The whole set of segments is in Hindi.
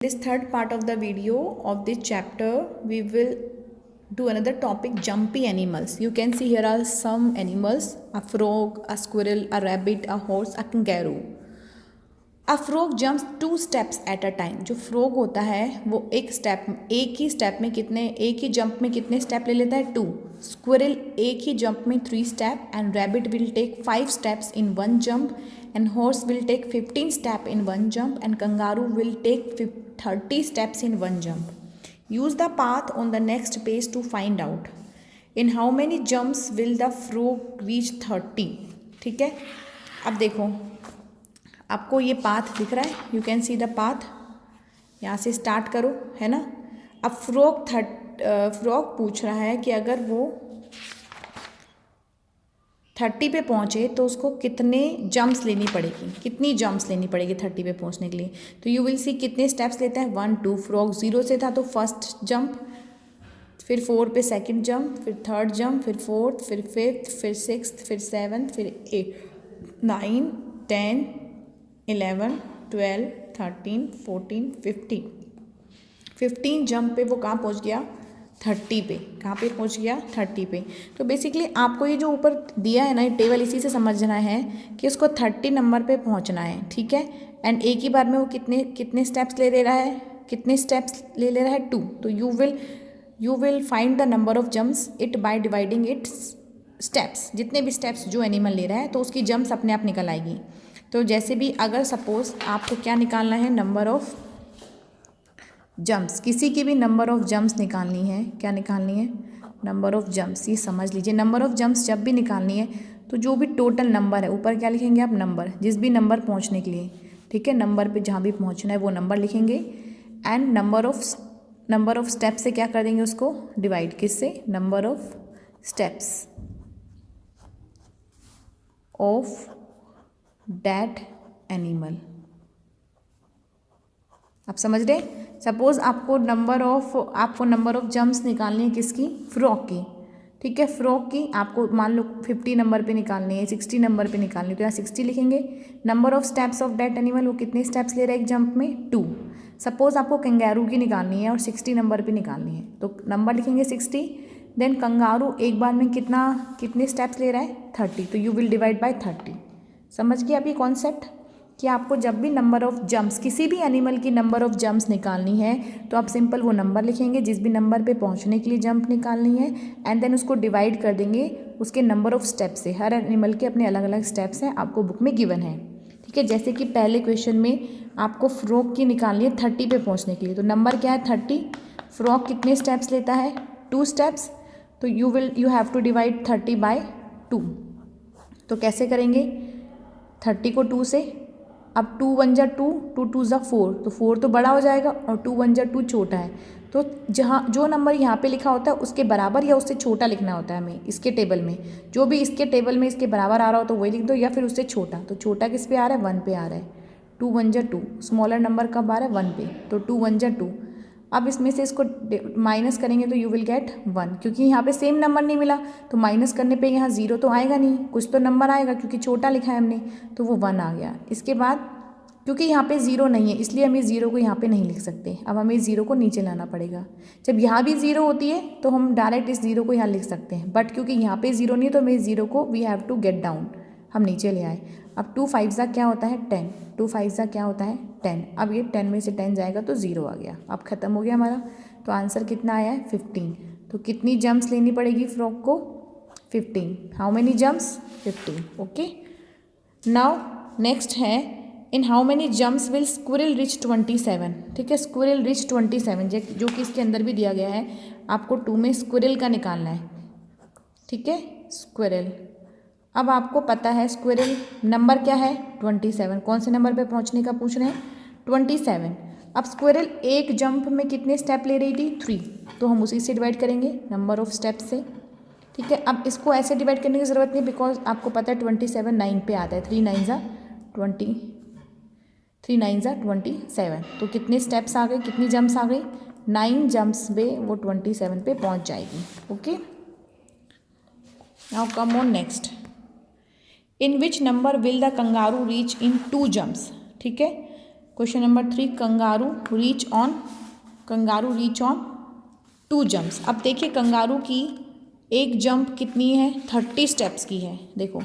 This third part of the video of this chapter we will do another topic, jumpy animals. You can see here are some animals: a frog, a squirrel, a rabbit, a horse, a kangaroo. A frog jumps 2 steps at a time. जो फ्रॉग होता है वो एक ही जंप में कितने स्टेप ले लेता है? 2. स्क्विरल एक ही जंप में 3 step and rabbit will take 5 steps in 1 jump and horse will take 15 step in 1 jump and kangaroo will take 30 steps in 1 jump. Use the path on the next page to find out in how many jumps will the frog reach 30. ठीक है, अब देखो आपको ये पाथ दिख रहा है, you can see the path. यहाँ से स्टार्ट करो, है ना. अब फ्रॉग पूछ रहा है कि अगर वो 30 पे पहुँचे तो उसको कितने जंप्स लेनी पड़ेगी, कितनी जंप्स लेनी पड़ेगी 30 पे पहुँचने के लिए. तो यू विल सी कितने स्टेप्स लेता है. 1 2. फ्रॉग 0 से था तो फर्स्ट जंप, फिर 4 पे सेकंड जंप, फिर थर्ड जंप, फिर फोर्थ, फिर फिफ्थ, फिर सिक्स्थ, फिर सेवन्थ, फिर 8 9 10 11 12 13 14 15 जंप पे वो कहाँ पहुँच गया? 30 पे. कहाँ पे पहुँच गया? 30 पे. तो बेसिकली आपको ये जो ऊपर दिया है ना ये टेबल, इसी से समझना है कि उसको 30 नंबर पे पहुँचना है. ठीक है, एंड एक ही बार में वो कितने स्टेप्स ले रहा है? कितने स्टेप्स ले रहा है? 2. तो you will find the number of jumps it by dividing its steps. जितने भी स्टेप्स जो एनिमल ले रहा है तो उसकी जम्प्स अपने आप निकल आएगी. तो जैसे भी अगर सपोज आपको क्या निकालना है? Number of jumps. किसी की भी नंबर ऑफ जंप्स निकालनी है. क्या निकालनी है? Number of jumps. ये समझ लीजिए, नंबर ऑफ जंप्स जब भी निकालनी है तो जो भी टोटल नंबर है, ऊपर क्या लिखेंगे आप? नंबर. जिस भी नंबर पहुंचने के लिए, ठीक है, नंबर पे जहाँ भी पहुंचना है वो नंबर लिखेंगे. एंड नंबर ऑफ स्टेप्स से क्या कर देंगे? उसको डिवाइड. किससे? Number of steps of that animal. आप समझ रहे? सपोज आपको नंबर ऑफ जंप्स निकालनी है किसकी? फ्रॉग की. ठीक है, फ्रॉग की आपको मान लो 50 नंबर पे निकालनी है, 60 नंबर पे निकालनी है, तो यहाँ 60 लिखेंगे. Number of steps of that animal, वो कितने स्टेप्स ले रहा है एक जंप में? 2. सपोज आपको कंगारू की निकालनी है और 60 नंबर पे निकालनी है तो नंबर लिखेंगे 60. देन कंगारू एक बार में कितने स्टेप्स ले रहा है? 30. तो यू विल डिवाइड बाय 30. समझ गए आप ये कॉन्सेप्ट कि आपको जब भी नंबर ऑफ जंप्स, किसी भी एनिमल की नंबर ऑफ जंप्स निकालनी है तो आप सिंपल वो नंबर लिखेंगे जिस भी नंबर पे पहुंचने के लिए जंप निकालनी है एंड देन उसको डिवाइड कर देंगे उसके नंबर ऑफ स्टेप्स से. हर एनिमल के अपने अलग अलग स्टेप्स हैं, आपको बुक में गिवन है. ठीक है, जैसे कि पहले क्वेश्चन में आपको फ्रॉग की निकालनी है 30 पे पहुँचने के लिए, तो नंबर क्या है? 30. फ्रॉग कितने स्टेप्स लेता है? 2 स्टेप्स. तो you have to divide 30 by 2. तो कैसे करेंगे? 30 को 2 से, अब 2 1 जा 2, 2 2 जा 4, तो 4 तो बड़ा हो जाएगा और 2 1 जा 2 छोटा है. तो जहाँ जो नंबर यहाँ पे लिखा होता है उसके बराबर या उससे छोटा लिखना होता है हमें. इसके टेबल में जो भी इसके टेबल में इसके बराबर आ रहा हो तो वही लिख दो, या फिर उससे छोटा. तो छोटा किस पे आ रहा है? 1 पे आ रहा है. 2 1 जा 2, स्मॉलर नंबर कब आ रहा है? 1 पे. तो 2 1 जा 2. अब इसमें से इसको माइनस करेंगे तो यू विल गेट 1. क्योंकि यहाँ पे सेम नंबर नहीं मिला तो माइनस करने पे यहाँ 0 तो आएगा नहीं, कुछ तो नंबर आएगा क्योंकि छोटा लिखा है हमने, तो वो 1 आ गया. इसके बाद क्योंकि यहाँ पे 0 नहीं है इसलिए हम इस 0 को यहाँ पे नहीं लिख सकते. अब हमें इस 0 को नीचे लाना पड़ेगा. जब यहाँ भी 0 होती है तो हम डायरेक्ट इस 0 को यहाँ लिख सकते हैं, बट क्योंकि यहाँ पे 0 नहीं है तो हमें इस 0 को we have to get down, हम नीचे ले आए. अब 2 5 जा क्या होता है? 10. 2 5 जा क्या होता है? 10. अब ये 10 में से 10 जाएगा तो 0 आ गया. अब खत्म हो गया हमारा. तो आंसर कितना आया है? 15. तो कितनी जंप्स लेनी पड़ेगी फ्रॉग को? 15. How many jumps? 15. Okay, now next है in how many jumps will squirrel reach 27. ठीक है, स्क्विरल रिच 27 जो कि इसके अंदर भी दिया गया है. आपको 2 में स्क्विरल का निकालना है. ठीक है, स्क्विरल. अब आपको पता है स्क्विरल नंबर क्या है? 27. कौन से नंबर पे पहुंचने का पूछ रहे हैं? 27. अब स्क्विरल एक जंप में कितने स्टेप ले रही थी? 3. तो हम उसी से डिवाइड करेंगे नंबर ऑफ स्टेप से. ठीक है, अब इसको ऐसे डिवाइड करने की ज़रूरत नहीं बिकॉज आपको पता है 27 9 पे आता है. 3 9 जा 20, 3 9 जा 27. तो कितने स्टेप्स आ गए, कितनी जंप्स आ गई? 9 जंप्स में वो 27 पे पहुंच जाएगी. Okay, now come on next. In which number will the kangaroo reach in 2 jumps. ठीक है, question number 3, kangaroo reach on 2 jumps. अब देखिए कंगारू की एक जंप कितनी है, 30 स्टेप्स की है। देखो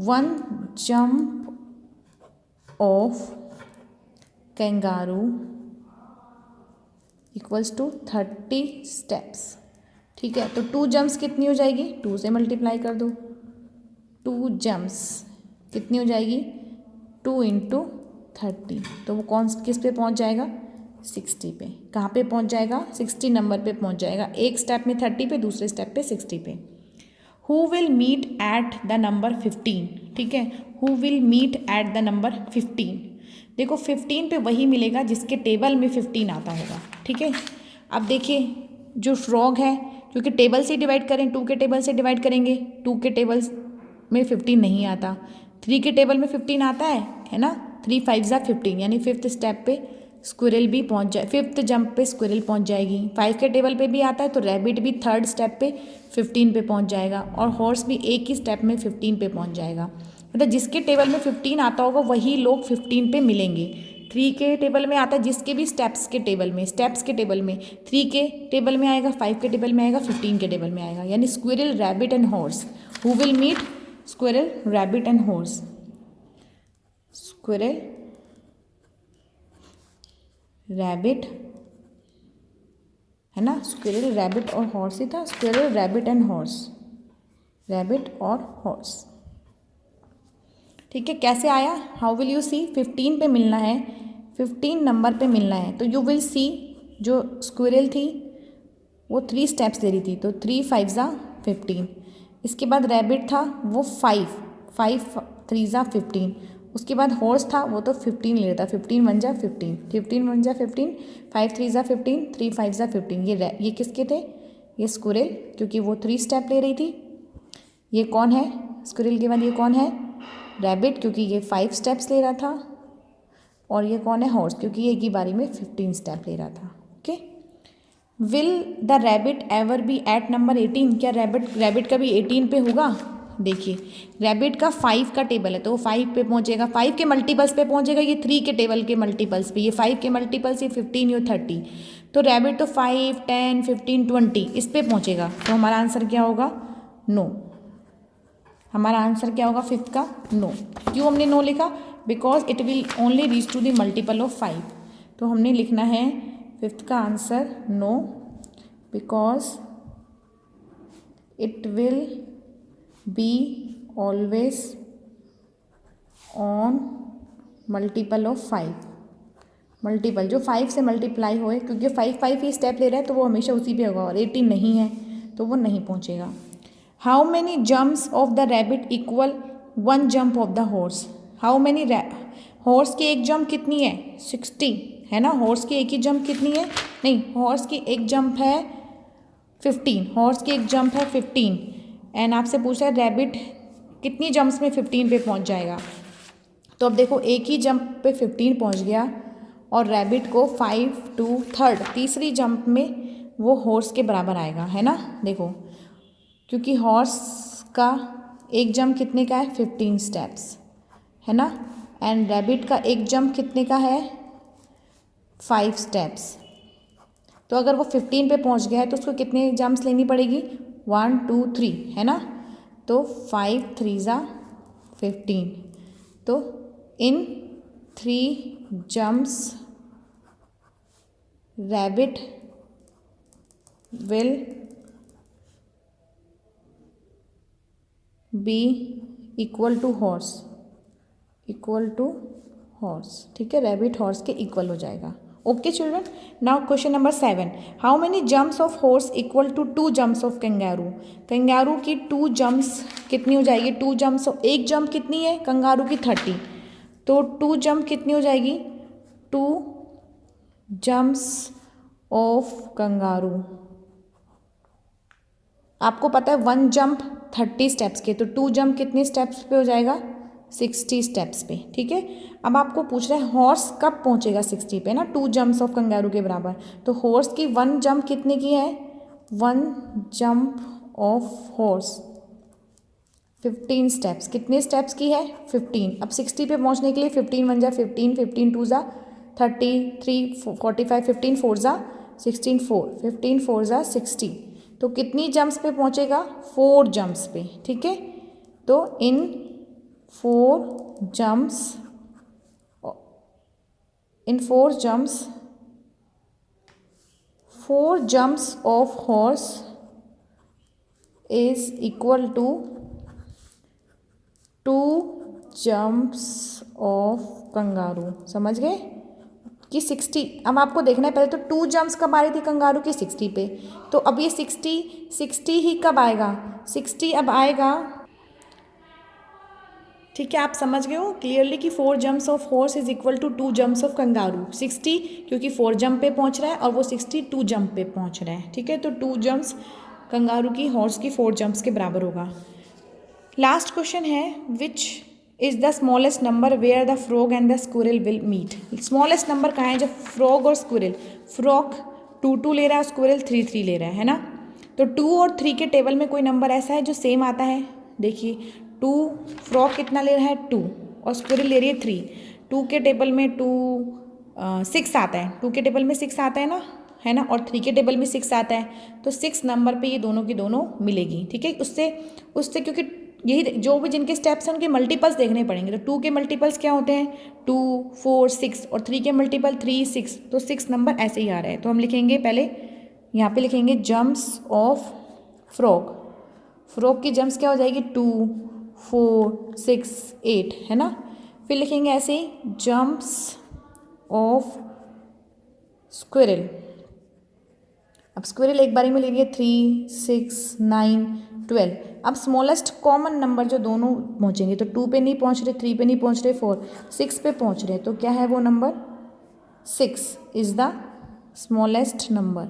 1 jump of kangaroo equals to 30 steps. ठीक है, तो 2 जंप्स कितनी हो जाएगी, 2 से मल्टीप्लाई कर दो। 2 जंप्स कितनी हो जाएगी, 2 इंटू 30, तो वो किस पे पहुंच जाएगा, 60 पे। कहाँ पे पहुंच जाएगा, 60 नंबर पे पहुंच जाएगा। एक स्टेप में 30 पे, दूसरे स्टेप पे 60 पे। Who will meet at the number 15। ठीक है, who will meet at the number 15। देखो 15 पे वही मिलेगा जिसके टेबल में 15 आता होगा। ठीक है, अब देखिए जो फ्रॉग है, क्योंकि टेबल से डिवाइड करें, 2 के टेबल से डिवाइड करेंगे, 2 के टेबल में 15 नहीं आता, 3 के टेबल में 15 आता है ना। 3 5 ज़ा 15, यानी 5th स्टेप पे स्क्विरल भी पहुंच जाए, 5th जंप पे स्क्विरल पहुंच जाएगी। 5 के टेबल पे भी आता है तो रैबिट भी 3rd स्टेप पे 15 पे पहुंच जाएगा, और हॉर्स भी एक ही स्टेप में 15 पे पहुंच जाएगा। मतलब जिसके टेबल में 15 आता होगा वही लोग 15 पे मिलेंगे। 3 के टेबल में आता है, जिसके भी स्टेप्स के टेबल में 3 के टेबल में आएगा, 5 के टेबल में आएगा, 15 के टेबल में आएगा। यानी squirrel, rabbit and horse. Who will meet, squirrel, rabbit and horse. Squirrel, rabbit, है ना, स्क्विरल, रैबिट और हॉर्स ही था। Squirrel, rabbit and horse, rabbit और हॉर्स। ठीक है, कैसे आया, हाउ विल यू सी, 15 पे मिलना है, 15 नंबर पे मिलना है, तो यू विल सी जो स्क्विरल थी वो 3 स्टेप्स ले रही थी, तो 3 5 ज़ा 15। इसके बाद रैबिट था वो 5 3 ज़ा 15। उसके बाद हॉर्स था वो तो 15 ले रहा था, 15 1 जा 15, 15 1 जा 15, 5 3 ज़ा 15, 3 5 ज़ा 15। ये किसके थे, ये स्क्विरल, क्योंकि वो 3 स्टेप ले रही थी। ये कौन है, स्क्विरल के बाद ये कौन है, रैबिट, क्योंकि ये 5 स्टेप्स ले रहा था। और ये कौन है, हॉर्स, क्योंकि ये एक ही बारी में 15 स्टेप ले रहा था। Okay, will the rabbit ever be at number 18। क्या रैबिट का भी 18 पे होगा। देखिए रैबिट का 5 का टेबल है तो वो 5 पे पहुंचेगा, 5 के मल्टीपल्स पे पहुंचेगा, ये 3 के टेबल के मल्टीपल्स पे, ये 5 के मल्टीपल्स, ये 15, ये 30। तो रैबिट तो 5 10 15 20 इस पे पहुंचेगा। तो हमारा आंसर क्या होगा, नो। हमारा आंसर क्या होगा, 5th का नो। क्यों हमने नो लिखा, because it will only reach to the multiple of 5। तो हमने लिखना है 5th का answer no, because it will be always on multiple of 5। Multiple जो 5 से मल्टीप्लाई होए, क्योंकि 5 ही स्टेप ले रहा है तो वो हमेशा उसी पे होगा, और 18 नहीं है तो वो नहीं पहुंचेगा। How many jumps of the rabbit equal 1 jump of the horse. How many, horse की एक जंप कितनी है, 60, है ना। हॉर्स की एक ही जंप कितनी है, नहीं, हॉर्स की एक जंप है 15, हॉर्स की एक जंप है 15। एंड आपसे पूछा है रैबिट कितनी जंप्स में 15 पे पहुंच जाएगा। तो अब देखो एक ही जंप पे 15 पहुंच गया, और रैबिट को 5 2 3rd तीसरी जंप में वो हॉर्स के बराबर आएगा, है ना। देखो क्योंकि हॉर्स का एक जंप कितने का है, 15 स्टेप्स, है ना। एंड रैबिट का एक जंप कितने का है, 5 स्टेप्स। तो अगर वो 15 पे पहुंच गया है तो उसको कितने जंप्स लेनी पड़ेगी, 1 2 3, है ना। तो 5 3 ज़ा 15। तो इन 3 jumps rabbit will be equal to horse, ठीक है, रैबिट हॉर्स के इक्वल हो जाएगा। Okay children, now question number 7, how many jumps of horse equal to 2 jumps of kangaroo. Kangaroo की 2 जंप्स कितनी हो जाएगी, 2 जंप्स, एक जंप कितनी है कंगारू की 30, तो 2 जंप कितनी हो जाएगी, 2 जंप्स ऑफ कंगारू। आपको पता है 1 जंप 30 स्टेप्स के, तो 2 जंप कितने स्टेप्स पे हो जाएगा, 60 स्टेप्स पे। ठीक है, अब आपको पूछ रहा है हॉर्स कब पहुंचेगा 60 पे ना, 2 जंप्स ऑफ कंगारू के बराबर। तो हॉर्स की 1 जंप कितने की है, 1 जंप ऑफ हॉर्स 15 स्टेप्स, कितने स्टेप्स की है 15। अब 60 पे पहुंचने के लिए 15 1 जा 15, 15 2 जा 33, 45, 15 4 जा 16 4, 15 4 जा 60। तो कितनी जंप्स पे पहुंचेगा 4 जंप्स पे, ठीक है। तो इन 4 jumps, in 4 jumps 4 jumps of horse is equal to 2 jumps of kangaroo. समझ गए कि 60, अब आपको देखना है पहले तो 2 जंप्स कब आ रही थी कंगारू की 60 पे, तो अब ये 60 ही कब आएगा 60 अब आएगा, ठीक है। आप समझ गए हो क्लियरली कि 4 jumps of horse is equal to 2 jumps of kangaroo. 60 क्योंकि 4 जंप पे पहुंच रहा है और वो 60 2 जंप पे पहुंच रहा है, ठीक है। तो 2 जंप्स कंगारू की हॉर्स की 4 जंप्स के बराबर होगा। लास्ट क्वेश्चन है which is the smallest number where the frog and the squirrel will meet. Smallest number कहाँ है जब फ्रॉग और स्क्विरल, फ्रॉग 2 2 ले रहा है और स्क्विरल 3 3 ले रहा है ना। तो 2 और 3 के टेबल में कोई नंबर ऐसा है जो सेम आता है, देखिए 2, फ्रॉग कितना ले रहा है 2 और स्क्विरल ले रही है 3। 2 के टेबल में 6 आता है, 2 के टेबल में 6 आता है ना, है ना, और 3 के टेबल में 6 आता है। तो 6 नंबर पे ये दोनों की दोनों मिलेगी, ठीक है। उससे क्योंकि यही जो भी जिनके स्टेप्स हैं उनके मल्टीपल्स देखने पड़ेंगे। तो 2 के मल्टीपल्स क्या होते हैं 2 4 6 और 3 के मल्टीपल 3 6, तो 6 नंबर ऐसे ही आ रहा है। तो हम लिखेंगे पहले यहाँ पे लिखेंगे जम्प्स ऑफ फ्रॉग, फ्रॉग की जम्प्स क्या हो जाएगी 2 4 6 8, है ना। फिर लिखेंगे ऐसे ही जम्प्स ऑफ स्क्विरल, अब स्क्विरल एक बारी में ले लिए 3 6 9 12। अब स्मॉलेस्ट कॉमन नंबर जो दोनों पहुँचेंगे, तो 2 पे नहीं पहुँच रहे, 3 पे नहीं पहुँच रहे, 4 6 पे पहुँच रहे, तो क्या है वो number 6 is the smallest number.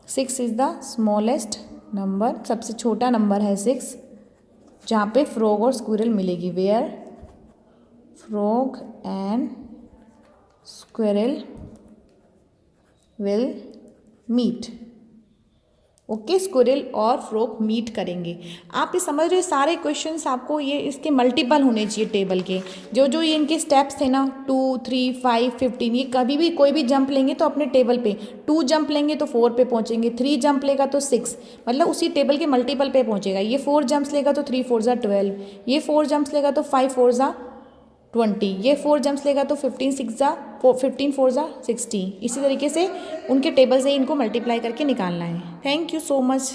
6 is the smallest number, सबसे छोटा नंबर है 6 जहाँ पे फ्रॉग और स्क्विरल मिलेगी, where frog and squirrel will meet. Okay, squirrel और फ्रॉग मीट करेंगे। आप ये समझ रहे हो सारे क्वेश्चंस आपको ये इसके मल्टीपल होने चाहिए टेबल के, जो ये इनके स्टेप्स थे ना 2 3 5 15, ये कभी भी कोई भी जंप लेंगे तो अपने टेबल पे 2 जंप लेंगे तो 4 पे पहुंचेंगे, 3 जंप लेगा तो 6, मतलब उसी टेबल के मल्टीपल पे पहुंचेगा। ये 4 जंप्स लेगा तो 3 4 12, ये 4 जंप्स लेगा तो 5 4 20, ये 4 जंप्स लेगा तो 15 4 60। इसी तरीके से उनके टेबल से इनको मल्टीप्लाई करके निकालना है। Thank you so much.